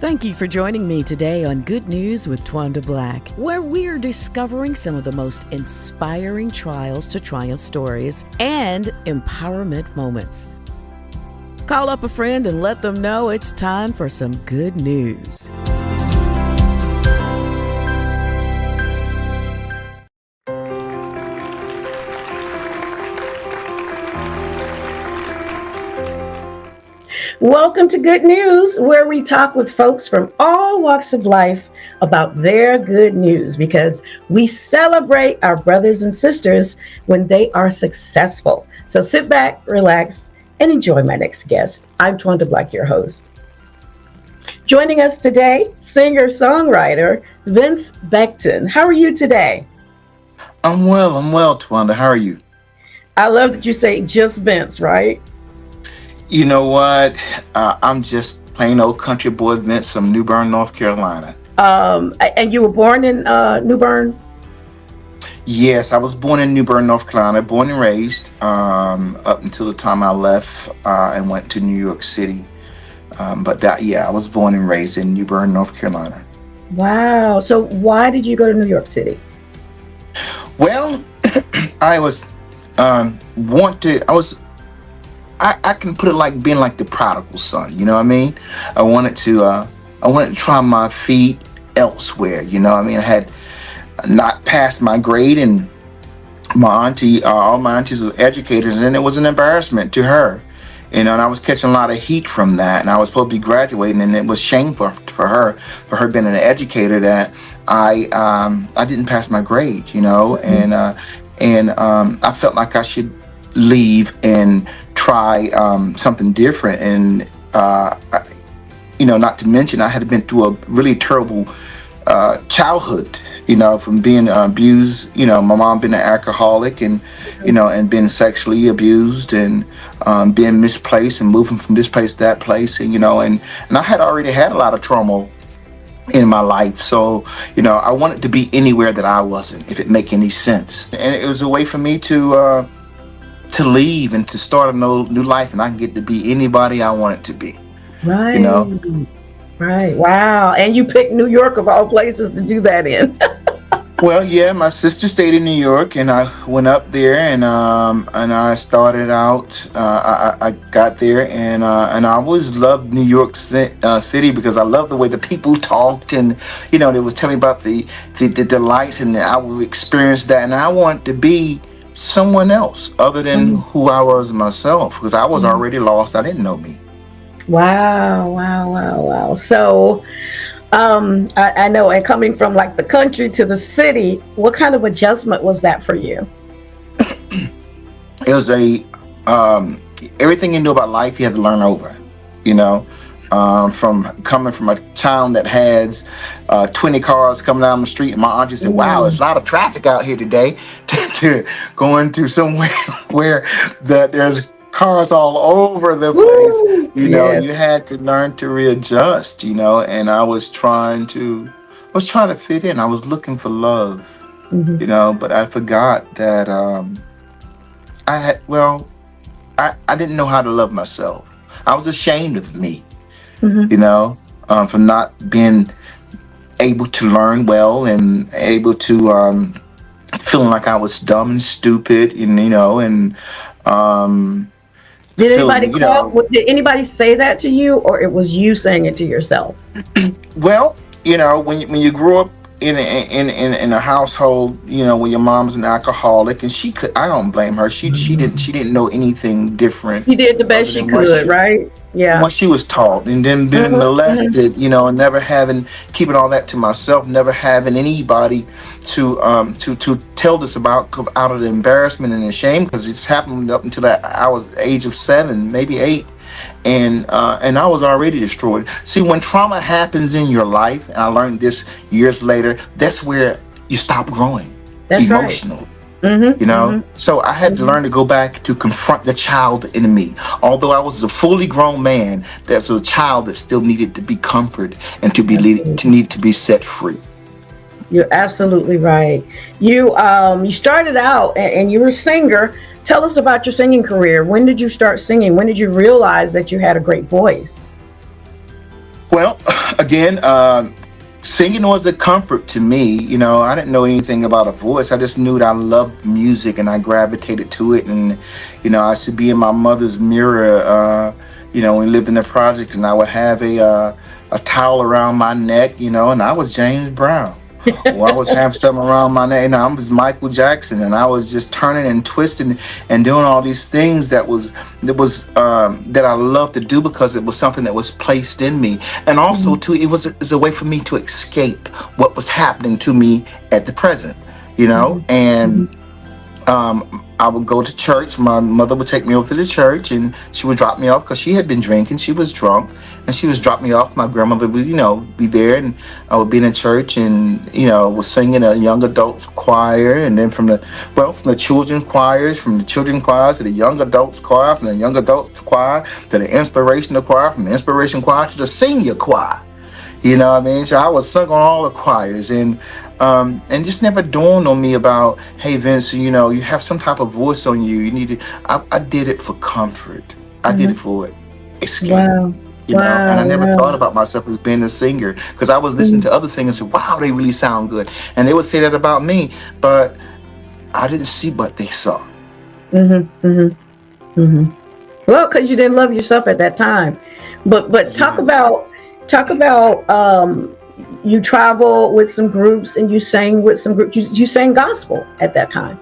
Thank you for joining me today on Good News with Twanda Black, where we're discovering some of the most inspiring trials to triumph stories and empowerment moments. Call up a friend and let them know it's time for some good news. Welcome to Good News, where we talk with folks from all walks of life about their good news, because we celebrate our brothers and sisters when they are successful. So sit back, relax, and enjoy my next guest. I'm Twanda Black, your host. Joining us today, singer-songwriter Vince Becton. How are you today? I'm well, Twanda. How are you? I love that you say just Vince, right? You know what? I'm just plain old country boy Vince from New Bern, North Carolina. And you were born in New Bern? Yes, I was born in New Bern, North Carolina, born and raised up until the time I left and went to New York City. I was born and raised in New Bern, North Carolina. Wow. So why did you go to New York City? Well, I can put it like being like the prodigal son, you know what I mean? I wanted to try my feet elsewhere, you know what I mean? I had not passed my grade, and all my aunties were educators, and it was an embarrassment to her, you know, and I was catching a lot of heat from that, and I was supposed to be graduating, and it was shameful for her being an educator that I didn't pass my grade, you know, and I felt like I should leave and try something different, and not to mention I had been through a really terrible childhood, you know, from being abused, you know, my mom being an alcoholic, and you know, and being sexually abused, and being misplaced, and moving from this place to that place, and you know, and I had already had a lot of trauma in my life, so you know, I wanted to be anywhere that I wasn't, if it make any sense, and it was a way for me to leave and to start a new life, and I can get to be anybody I want it to be. Right. You know? Right. Wow. And you picked New York of all places to do that in. Well, yeah, my sister stayed in New York, and I went up there, and I started out. I got there, and I always loved New York City, because I loved the way the people talked, and you know, they was telling me about the delights, and I would experience that, and I wanted to be someone else other than who I was myself, because I was already lost. I didn't know me. Wow. So I know, and coming from like the country to the city, what kind of adjustment was that for you? It was everything you knew about life you had to learn over, you know. From coming from a town that has 20 cars coming down the street, and my auntie said, wow, there's a lot of traffic out here today, to going to somewhere where there's cars all over the place. You know, you had to learn to readjust, you know, and I was trying to fit in. I was looking for love, you know, but I forgot that I didn't know how to love myself. I was ashamed of me. You know, for not being able to learn well, and able to feeling like I was dumb and stupid, and you know, and did anybody say that to you, or it was you saying it to yourself? Well, you know, when you grew up in a household, you know, where your mom's an alcoholic, and I don't blame her. She didn't know anything different. She did the best she could, right? Yeah. What she was taught, and then being molested, you know, and never keeping all that to myself, never having anybody to tell this about, out of the embarrassment and the shame, because it's happened up until I was the age of 7, maybe 8. And I was already destroyed. See, when trauma happens in your life, and I learned this years later, that's where you stop growing. That's emotionally. Right. You know, so I had to learn to go back to confront the child in me. Although I was a fully grown man, there's a child that still needed to be comforted and need to be set free. You're absolutely right. You started out and you were a singer. Tell us about your singing career. When did you start singing? When did you realize that you had a great voice? Well, again, singing was a comfort to me. I didn't know anything about a voice. I just knew that I loved music and I gravitated to it. And, I should be in my mother's mirror, when we lived in the project, and I would have a towel around my neck, and I was James Brown. Or I was having something around my neck, and I was Michael Jackson, and I was just turning and twisting and doing all these things that I loved to do because it was something that was placed in me, and also too, it was a way for me to escape what was happening to me at the present, and I would go to church. My mother would take me over to the church, and she would drop me off because she had been drinking. She was drunk, and she was drop me off. My grandmother would, be there, and I would be in church, and was singing a young adults choir, and then from the children's choirs, from the children's choir to the young adults choir, from the young adults choir to the inspirational choir, from the inspiration choir to the senior choir. You know what I mean? So I was sung on all the choirs, and just never dawned on me about, hey, Vince, you have some type of voice on you. You need it. I did it for comfort. I did it for escape. Wow. And I never thought about myself as being a singer, because I was listening to other singers and say, wow, they really sound good. And they would say that about me, but I didn't see what they saw. Well, because you didn't love yourself at that time. But talk about you travel with some groups and you sang with some groups. You sang gospel at that time.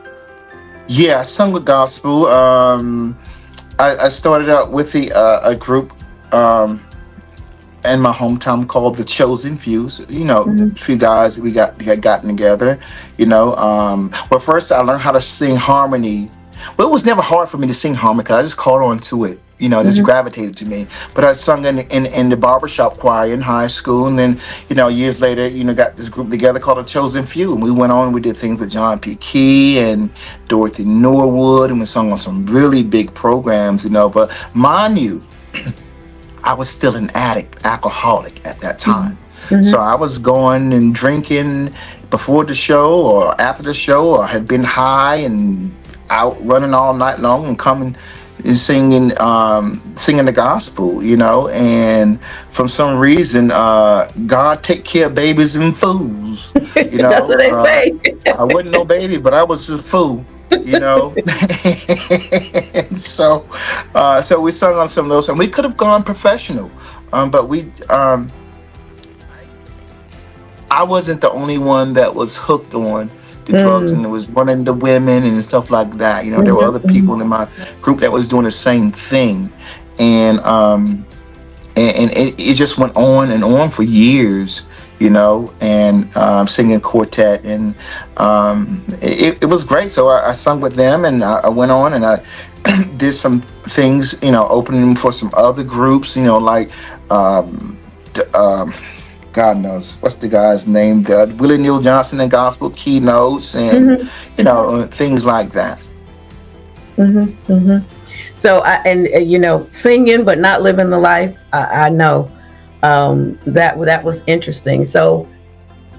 Yeah, I sung with gospel. I started out with a group in my hometown called the Chosen Few. A few guys we had gotten together. Well, first I learned how to sing harmony. Well, it was never hard for me to sing harmony because I just caught on to it. Just gravitated to me. But I sung in the barbershop choir in high school, and then years later, got this group together called the Chosen Few, and we went on. We did things with John P. Key and Dorothy Norwood, and we sung on some really big programs. But mind you, I was still an addict, alcoholic at that time. So I was going and drinking before the show or after the show, or had been high and out running all night long and coming and singing the gospel, and from some reason, God take care of babies and fools. That's what they say. I wasn't no baby, but I was just a fool. So we sung on some of those, and we could have gone professional, but I wasn't the only one that was hooked on the drugs, and it was running the women and stuff like that. There were other people in my group that was doing the same thing, and it just went on and on for years. And singing quartet, and it was great. So I sung with them, and I went on and I did some things, opening for some other groups, like God knows what's the guy's name, Willie Neal Johnson and gospel keynotes, and things like that. So singing but not living the life. I know. That was interesting. So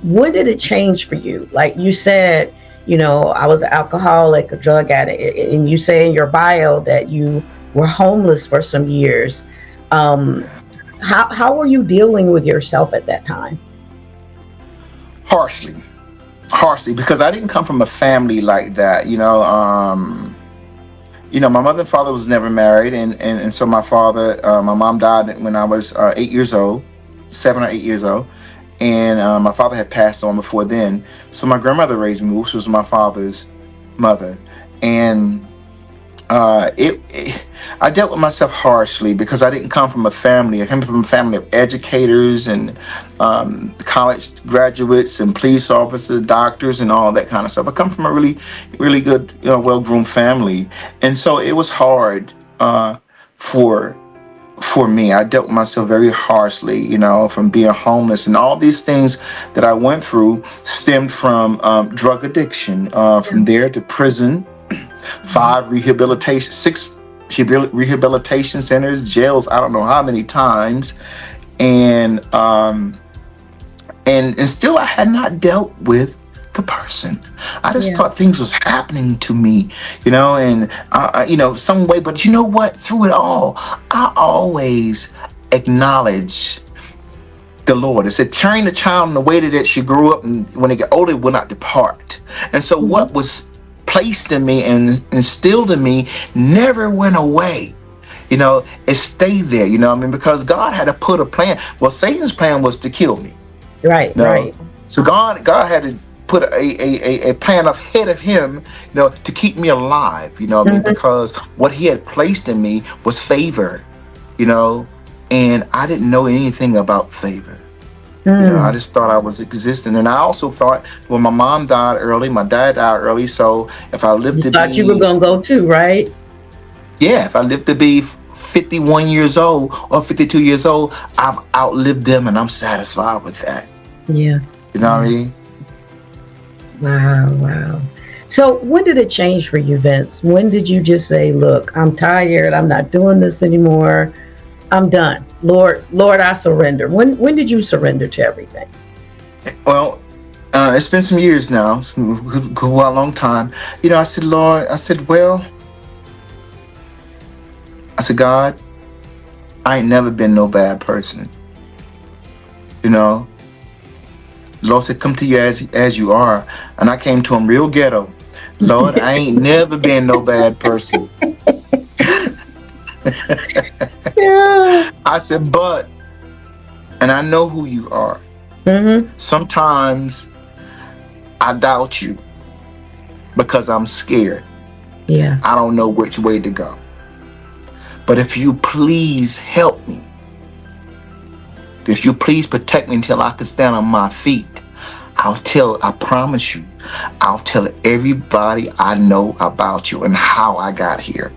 when did it change for you? Like you said, I was an alcoholic, a drug addict, and you say in your bio that you were homeless for some years. How were you dealing with yourself at that time? Harshly, because I didn't come from a family like that. My mother and father was never married, and so my mom died when I was 7 or 8 years old, and my father had passed on before then. So my grandmother raised me, which was my father's mother, and I dealt with myself harshly because I didn't come from a family. I came from a family of educators and college graduates and police officers, doctors, and all that kind of stuff. I come from a really, really good, well-groomed family, and so it was hard for me. I dealt with myself very harshly, from being homeless, and all these things that I went through stemmed from drug addiction. From there to prison. 6 rehabilitation centers, jails, I don't know how many times, and still I had not dealt with the person. I just thought things was happening to me, and some way. But you know what? Through it all, I always acknowledge the Lord. It said, train the child in the way that it should grow up, and when they get older, it will not depart. And so what was placed in me and instilled in me never went away. You know, it stayed there, you know what I mean? Because God had to put a plan. Well, Satan's plan was to kill me. Right, You know? right. So God had to put a plan ahead of him, you know, to keep me alive, you know what I mean? Because what he had placed in me was favor, you know, and I didn't know anything about favor. You know, I just thought I was existing. And I also thought, well, my mom died early, my dad died early, so if I lived You thought you were going to go too, right? Yeah, if I lived to be 51 years old or 52 years old, I've outlived them, and I'm satisfied with that. Yeah. You know what I mean? Wow, wow. So when did it change for you, Vince? When did you just say, look, I'm tired, I'm not doing this anymore, I'm done. Lord, I surrender. When did you surrender to everything? Well, it's been some years now, a long time. You know, I said, Lord, I said, God, I ain't never been no bad person. You know, the Lord said, come to you as you are. And I came to him real ghetto. Lord, I ain't never been no bad person. Yeah. I said, and I know who you are. Sometimes I doubt you because I'm scared. Yeah. I don't know which way to go. But if you please help me, if you please protect me until I can stand on my feet, I promise you, I'll tell everybody I know about you and how I got here.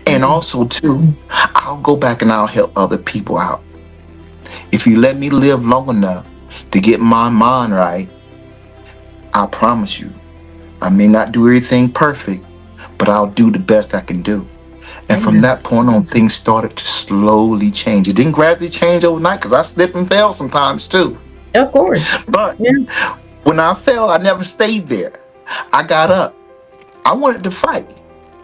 And also too, I'll go back and I'll help other people out. If you let me live long enough to get my mind right, I promise you, I may not do everything perfect, but I'll do the best I can do. And from that point on, things started to slowly change. It didn't gradually change overnight because I slipped and fell sometimes too. Of course. But when I fell, I never stayed there. I got up. I wanted to fight,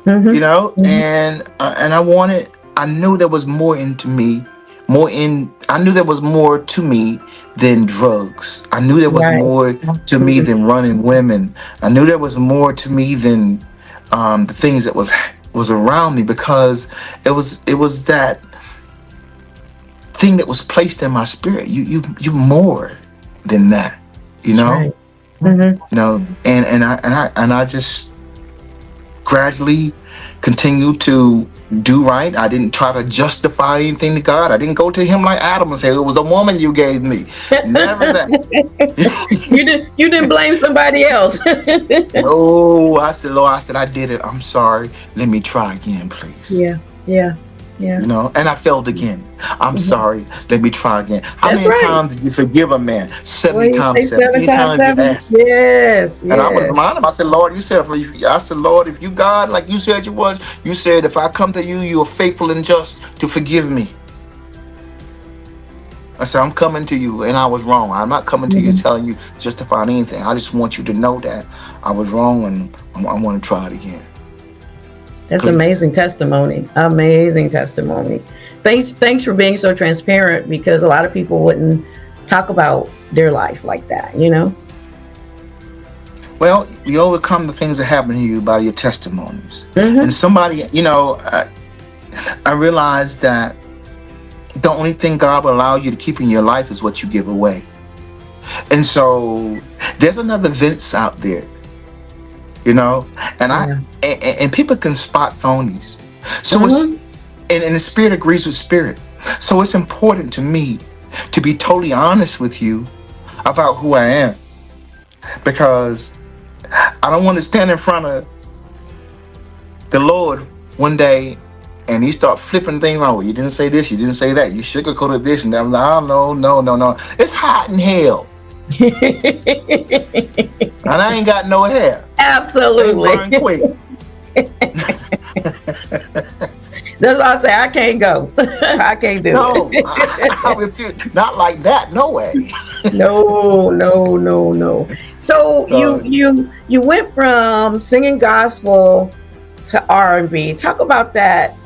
you know, and I knew there was more into me, I knew there was more to me than drugs. I knew there was more to me than running women. I knew there was more to me than the things that was around me, because it was that thing that was placed in my spirit. You more than that, you know. You know, and I just gradually continued to do right. I didn't try to justify anything to God. I didn't go to him like Adam and say, it was a woman you gave me. Never that. You didn't blame somebody else. No, I said, Lord, I did it. I'm sorry. Let me try again, please. Yeah. You know, and I failed again. I'm sorry. Let me try again. How many times did you forgive a man? 70 times 7. Many times you asked. Yes. And I would remind him, I said, Lord, you said, Lord, if you God, like you said you was, you said, if I come to you, you are faithful and just to forgive me. I said, I'm coming to you, and I was wrong. I'm not coming to you telling you justify anything. I just want you to know that I was wrong, and I want to try it again. That's Please. Amazing testimony. Amazing testimony. Thanks for being so transparent, because a lot of people wouldn't talk about their life like that, you know? Well, you overcome the things that happen to you by your testimonies. And somebody, you know, I realized that the only thing God will allow you to keep in your life is what you give away. And so there's another Vince out there, you know, and and people can spot phonies. So and the spirit agrees with spirit. So it's important to me to be totally honest with you about who I am, because I don't want to stand in front of the Lord one day and he start flipping things around. Well, you didn't say this, you didn't say that, you sugarcoated this and that. I'm like, oh, no. It's hot in hell. And I ain't got no hair. Absolutely. That's why I say I can't go. I can't do it. I refuse. Not like that. No way. No. So you went from singing gospel to R&B. Talk about that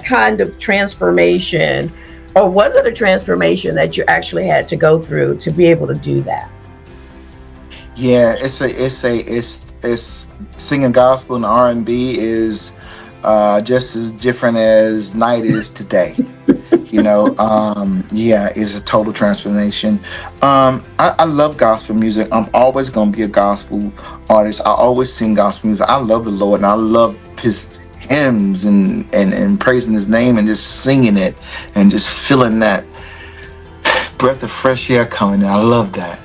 kind of transformation. Or was it a transformation that you actually had to go through to be able to do that? Yeah, it's singing gospel and R&B is just as different as night is today. Yeah, it's a total transformation. I love gospel music. I'm always gonna be a gospel artist. I always sing gospel music. I love the Lord and I love his hymns and praising his name and just singing it and just feeling that breath of fresh air coming in. I love that.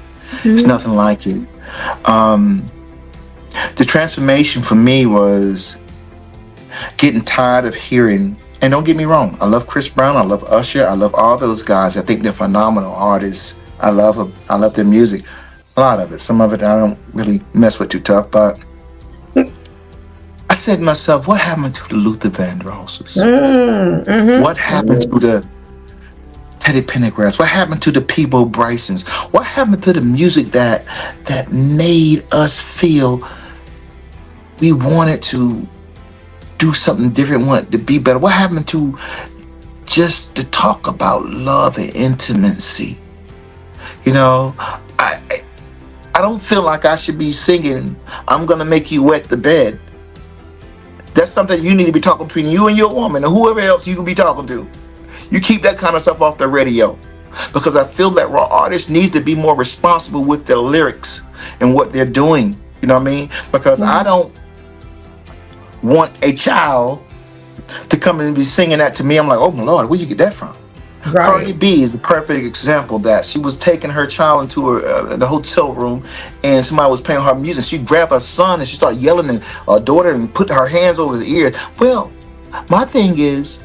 It's nothing like it. The transformation for me was getting tired of hearing, and don't get me wrong, I love Chris Brown, I love Usher, I love all those guys. I think they're phenomenal artists. I love them. I love their music. A lot of it. Some of it I don't really mess with too tough, but I said to myself, what happened to the Luther Vandrosses? What happened to the Teddy Pendergrass? What happened to the Peabo Brysons? What happened to the music that made us feel we wanted to do something different, wanted to be better? What happened to just to talk about love and intimacy? I don't feel like I should be singing, I'm gonna make you wet the bed. That's something you need to be talking between you and your woman or whoever else you can be talking to. You keep that kind of stuff off the radio, because I feel that raw artists needs to be more responsible with their lyrics and what they're doing. You know what I mean? Because I don't want a child to come and be singing that to me. I'm like, oh my Lord, where'd you get that from? Right. Cardi B is a perfect example of that. She was taking her child into the hotel room, and somebody was playing her music. She grabbed her son and she started yelling at her daughter and put her hands over his ears. Well, my thing is,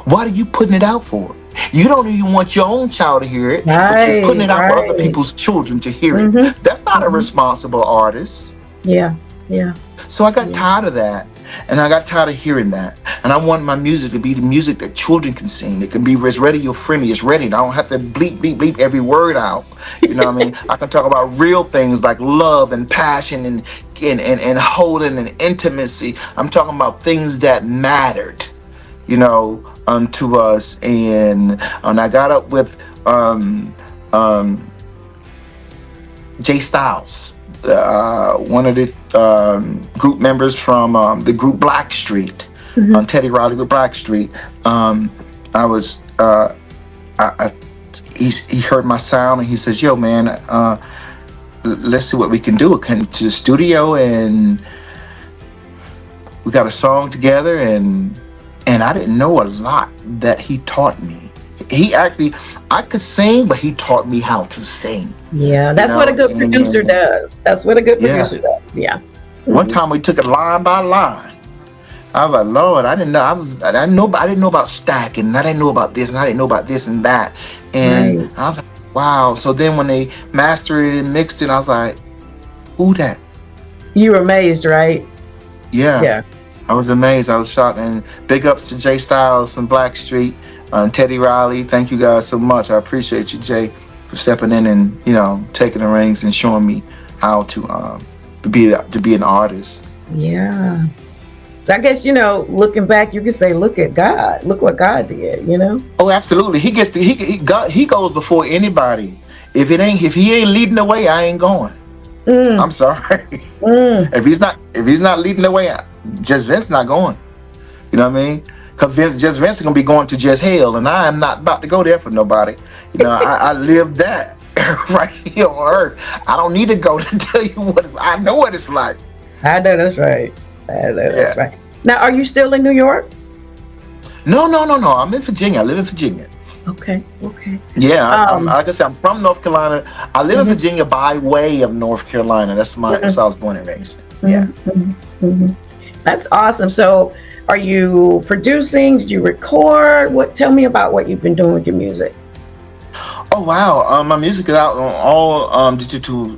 what are you putting it out for? You don't even want your own child to hear it, but you're putting it out for other people's children to hear it. That's not a responsible artist. Yeah. So I got tired of that, and I got tired of hearing that. And I want my music to be the music that children can sing. It can be as radio friendly, it's ready. I don't have to bleep every word out. You know what I mean? I can talk about real things like love and passion and holding and intimacy. I'm talking about things that mattered, unto us. And I got up with J-Stylz, one of the group members from the group BlackStreet, on Teddy Riley with BlackStreet. He heard my sound and he says, yo man, let's see what we can do. Come to the studio and we got a song together, and I didn't know a lot that he taught me. I could sing, but he taught me how to sing. Yeah, that's what a good producer does. That's what a good producer does. Yeah. One time we took it line by line. I was like, Lord, I didn't know about stacking, and I didn't know about this, and I didn't know about this and that. And I was like, wow. So then when they mastered it and mixed it, I was like, who that? You were amazed, right? Yeah. I was amazed. I was shocked. And big ups to J-Stylz and BlackStreet and Teddy Riley. Thank you guys so much. I appreciate you, Jay, for stepping in and taking the reins and showing me how to be an artist. Yeah. So I guess, looking back, you could say, look at God. Look what God did, Oh, absolutely. He goes before anybody. If he ain't leading the way, I ain't going. I'm sorry. If he's not leading the way, Just Vince not going. You know what I mean? Because Just Vince is gonna be going to just hell, and I am not about to go there for nobody. I lived that right here on earth. I don't need to go to tell you what. I know what it's like. I know that's right. That's right. Now, are you still in New York? No. I'm in Virginia. I live in Virginia. Okay. Yeah, like I said, I'm from North Carolina. I live in Virginia by way of North Carolina. That's where I was born and raised. Yeah. That's awesome. So, are you producing? Did you record? Tell me about what you've been doing with your music. Oh wow, my music is out on all digital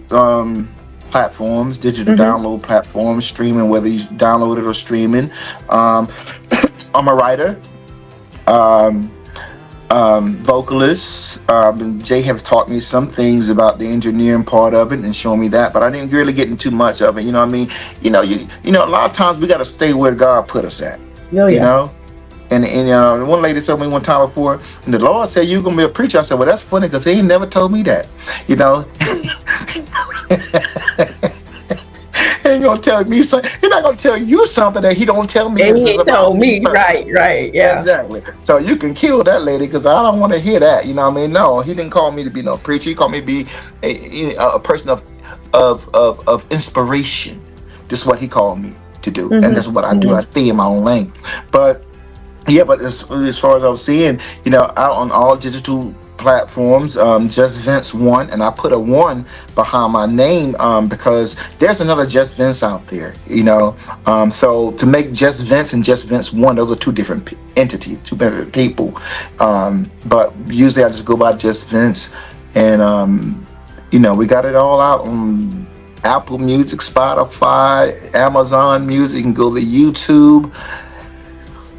platforms, digital download platforms, streaming, whether you download it or streaming. I'm a writer, vocalist. Jay have taught me some things about the engineering part of it and shown me that, but I didn't really get into too much of it. You know what I mean? A lot of times we got to stay where God put us at. And one lady told me one time before, and the Lord said you're gonna be a preacher. I said, well, that's funny because He ain't never told me that. You know, He ain't gonna tell me something. He's not gonna tell you something that He don't tell me. And He ain't told me. Right, yeah. Exactly. So you can kill that lady because I don't want to hear that. You know what I mean? No, He didn't call me to be no preacher. He called me to be a person of inspiration. This is what He called me to do, and that's what I do. I stay in my own lane. But yeah, but as far as I was seeing, out on all digital platforms, Just Vince1, and I put a 1 behind my name because there's another Just Vince out there, so to make Just Vince and Just Vince1, those are two different entities, two different people, but usually I just go by Just Vince, and we got it all out on Apple Music, Spotify, Amazon Music. You can go to YouTube.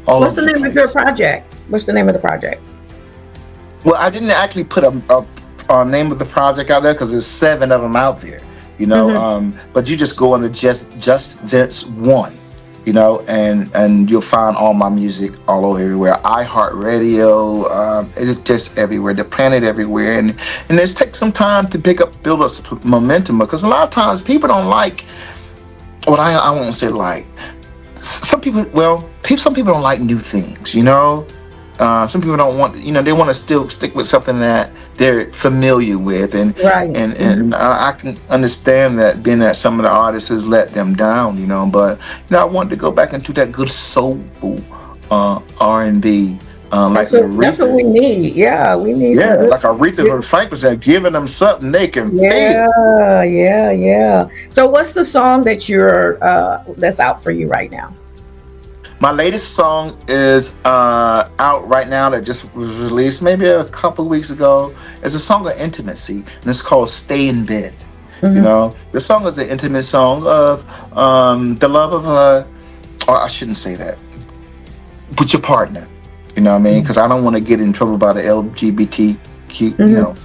What's the name of your project? What's the name of the project? Well, I didn't actually put a name of the project out there because there's 7 of them out there, but you just go on to Just Vince1, and you'll find all my music all over everywhere. iHeartRadio, it's just everywhere. They're planted everywhere, and it takes some time to build up some momentum, because a lot of times people don't like what I won't say like. Some people don't like new things, some people don't want, they want to still stick with something that they're familiar with, and I can understand that, being that some of the artists has let them down, but I wanted to go back into that good soulful R&B. That's what we need. Yeah, we need. Yeah, like Aretha Franklin said, giving them something they can feel. Yeah. So, what's the song that that's out for you right now? My latest song is out right now, that just was released maybe a couple of weeks ago. It's a song of intimacy, and it's called "Stay in Bed." The song is an intimate song of the love of or I shouldn't say that, with your partner. You know what I mean? Because I don't want to get in trouble by the LGBTQ,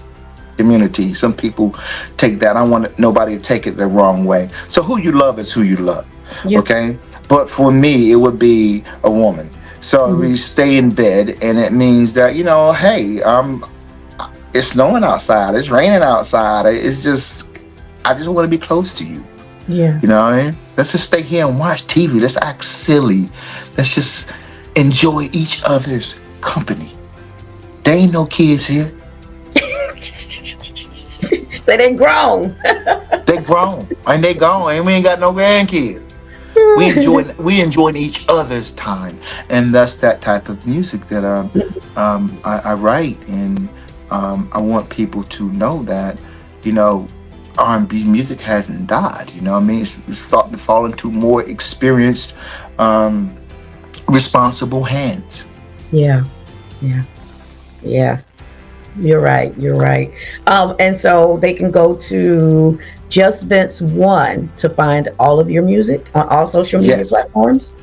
community. Some people take that. I don't want nobody to take it the wrong way. So who you love is who you love. Okay? But for me, it would be a woman. So we stay in bed, and it means that, hey, it's snowing outside. It's raining outside. I just want to be close to you. Yeah. You know what I mean? Let's just stay here and watch TV. Let's act silly. Let's just enjoy each other's company. There ain't no kids here. So they grown. They grown. And they gone. And we ain't got no grandkids. We enjoying each other's time. And that's that type of music that I write. And I want people to know that, R&B music hasn't died. You know what I mean? It's starting to fall into more experienced, responsible hands. Yeah. You're right. And so they can go to Just Vince1 to find all of your music on all social media platforms.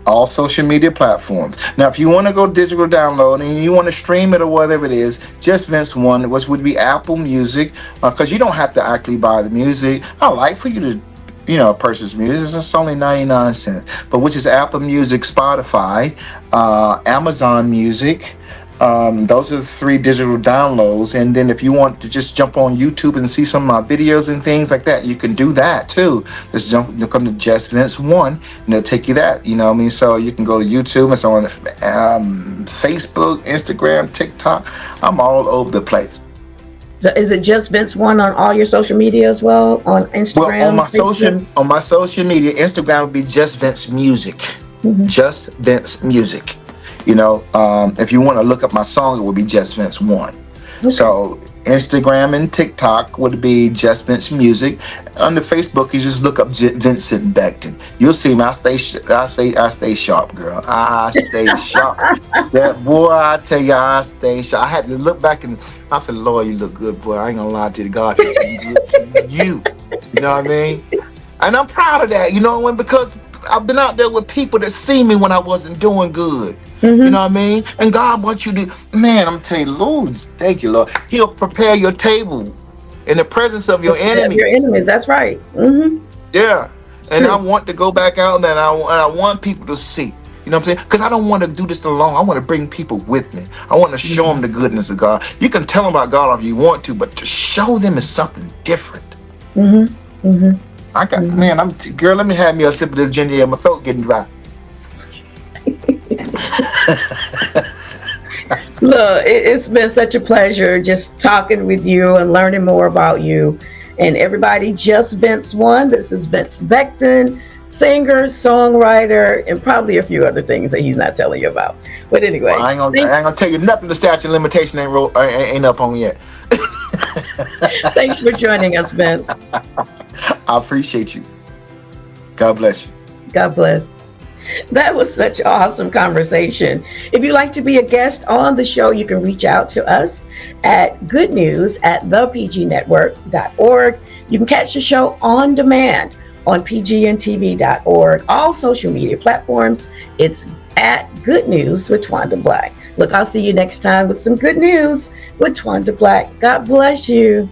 All social media platforms. Now, if you want to go digital download and you want to stream it or whatever it is, Just Vince1, which would be Apple Music, because you don't have to actually buy the music. I like for you to purchase music. It's only 99 cents, but which is Apple Music, Spotify, Amazon Music. Those are the 3 digital downloads. And then if you want to just jump on YouTube and see some of my videos and things like that, you can do that too. Just come to Just Vince1, and it'll take you that. You know what I mean? So you can go to YouTube. It's on Facebook, Instagram, TikTok. I'm all over the place. So is it Just Vince1 on all your social media as well? On Instagram? Well, on my social media, Instagram would be Just Vince Music. Just Vince Music. If you want to look up my song, it would be Just Vince1. Okay. So Instagram and TikTok would be Just Vince Music. On the Facebook, you just look up Vincent Becton. You'll see me. I stay sharp, girl. I stay sharp. That boy, I tell you, I stay sharp. I had to look back and I said, Lord, you look good, boy. I ain't gonna lie to you, God. You look good to you. You know what I mean? And I'm proud of that. Because I've been out there with people that see me when I wasn't doing good. You know what I mean? And God wants you to, man, I'm telling you, Lord, thank you, Lord. He'll prepare your table in the presence of your enemies. Your enemies, that's right. Yeah. And I want to go back out there, and I want people to see You know what I'm saying? Because I don't want to do this alone. I want to bring people with me. I want to show them the goodness of God. You can tell them about God if you want to, but to show them is something different. I got, man, girl, let me have me a sip of this ginger ale. My throat getting dry. Look, it's been such a pleasure just talking with you and learning more about you. And everybody, Just Vince1. This is Vincent Becton, singer, songwriter, and probably a few other things that he's not telling you about. But anyway, well, I ain't gonna tell you nothing. The statute of limitation ain't up on yet. Thanks for joining us, Vince. I appreciate you. God bless you. God bless. That was such an awesome conversation. If you'd like to be a guest on the show, you can reach out to us at goodnews@thepgnetwork.org. You can catch the show on demand on pgntv.org. All social media platforms, it's at Good News with Twanda Black. Look, I'll see you next time with some good news with Twanda Black. God bless you.